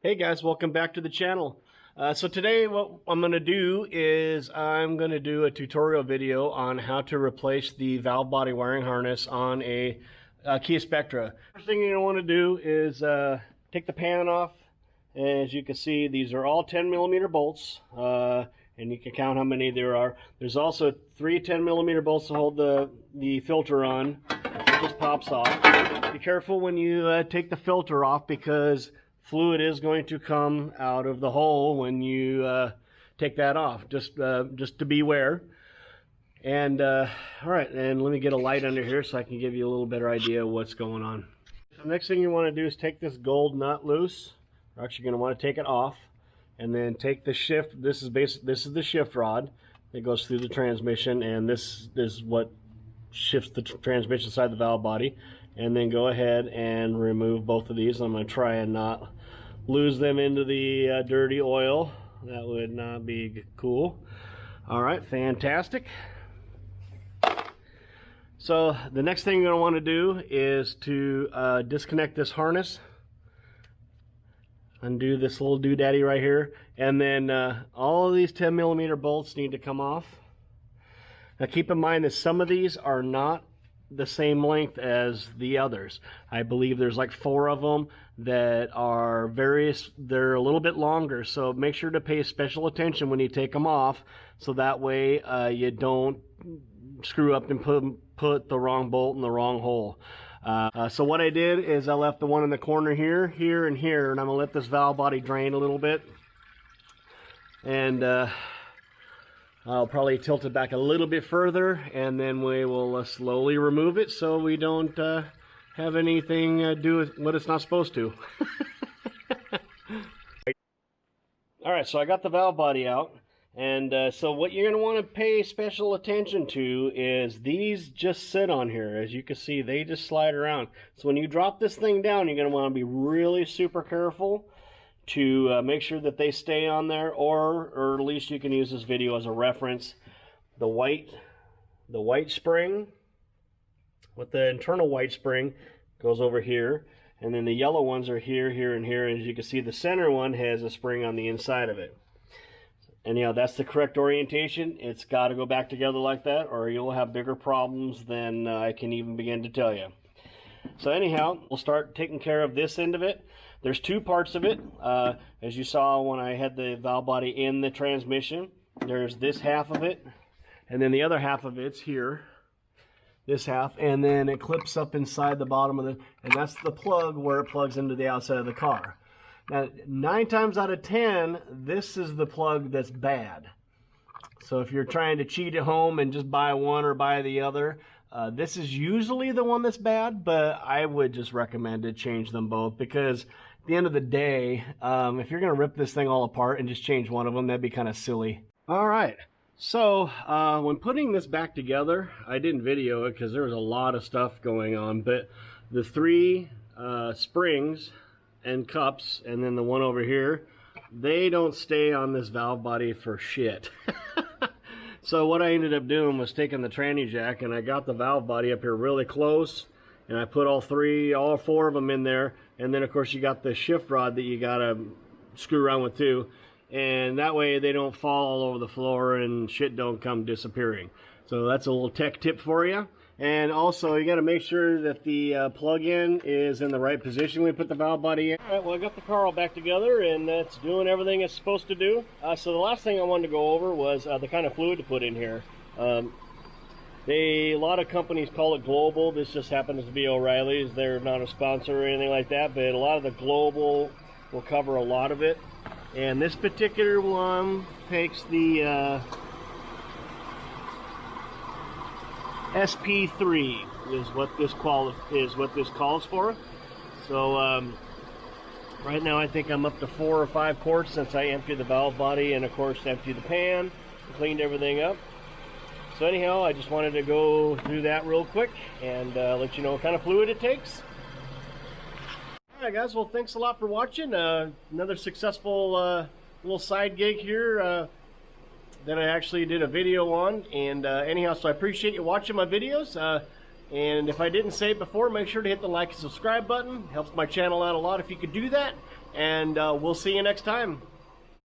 Hey guys, welcome back to the channel. So today what I'm going to do is I'm going to do a tutorial video on how to replace the valve body wiring harness on a Kia Spectra. First thing you're going to want to do is take the pan off. As you can see, these are all 10mm bolts, and you can count how many there are. There's also 3 10mm bolts to hold the filter on. It just pops off. Be careful when you take the filter off, because fluid is going to come out of the hole when you take that off. Just to beware. And all right, and let me get a light under here so I can give you a little better idea of what's going on. So the next thing you want to do is take this gold nut loose. You're actually going to want to take it off, and then take the shift. This is the shift rod that goes through the transmission, and this is what shifts the transmission side of the valve body. And then go ahead and remove both of these. I'm going to try and not lose them into the dirty oil. That would not be cool. All right, fantastic. So the next thing you're going to want to do is to disconnect this harness. Undo this little doodaddy right here. And then all of these 10mm bolts need to come off. Now keep in mind that some of these are not the same length as the others. I believe there's like 4 of them that are they're a little bit longer, so make sure to pay special attention when you take them off, so that way you don't screw up and put the wrong bolt in the wrong hole. So what I did is I left the one in the corner here, here, and here, and I'm gonna let this valve body drain a little bit, and I'll probably tilt it back a little bit further, and then we will slowly remove it so we don't have anything do with what it's not supposed to. Alright, so I got the valve body out, and so what you're going to want to pay special attention to is these just sit on here. As you can see, they just slide around. So when you drop this thing down, you're going to want to be really super careful to make sure that they stay on there, or at least you can use this video as a reference. The white spring with the internal white spring goes over here, and then the yellow ones are here, here, and here. As you can see, the center one has a spring on the inside of it. And you know, that's the correct orientation. It's got to go back together like that, or you'll have bigger problems than I can even begin to tell you. So anyhow, we'll start taking care of this end of it. There's 2 parts of it. As you saw when I had the valve body in the transmission, there's this half of it, and then the other half of it's here, this half, and then it clips up inside the bottom of the, and that's the plug where it plugs into the outside of the car. Now, 9 times out of 10, this is the plug that's bad. So if you're trying to cheat at home and just buy one or buy the other, this is usually the one that's bad, but I would just recommend to change them both, because at the end of the day, if you're going to rip this thing all apart and just change one of them, that'd be kind of silly. All right, so when putting this back together, I didn't video it because there was a lot of stuff going on, but the 3 springs and cups, and then the one over here, they don't stay on this valve body for shit. So what I ended up doing was taking the tranny jack, and I got the valve body up here really close, and I put all 4 of them in there, and then of course you got the shift rod that you gotta screw around with too, and that way they don't fall all over the floor and shit don't come disappearing. So that's a little tech tip for you. And also, you got to make sure that the plug-in is in the right position when we put the valve body in. All right, well, I got the car all back together, and it's doing everything it's supposed to do. So the last thing I wanted to go over was the kind of fluid to put in here. A lot of companies call it Global. This just happens to be O'Reilly's. They're not a sponsor or anything like that, but a lot of the Global will cover a lot of it. And this particular one takes the SP3 is what this calls for. So right now I think I'm up to 4 or 5 quarts since I emptied the valve body, and of course emptied the pan and cleaned everything up. So anyhow, I just wanted to go through that real quick and let you know what kind of fluid it takes. Alright guys, well thanks a lot for watching. Another successful little side gig here that I actually did a video on, and anyhow, so I appreciate you watching my videos, and if I didn't say it before, make sure to hit the like and subscribe button. It helps my channel out a lot if you could do that. and we'll see you next time.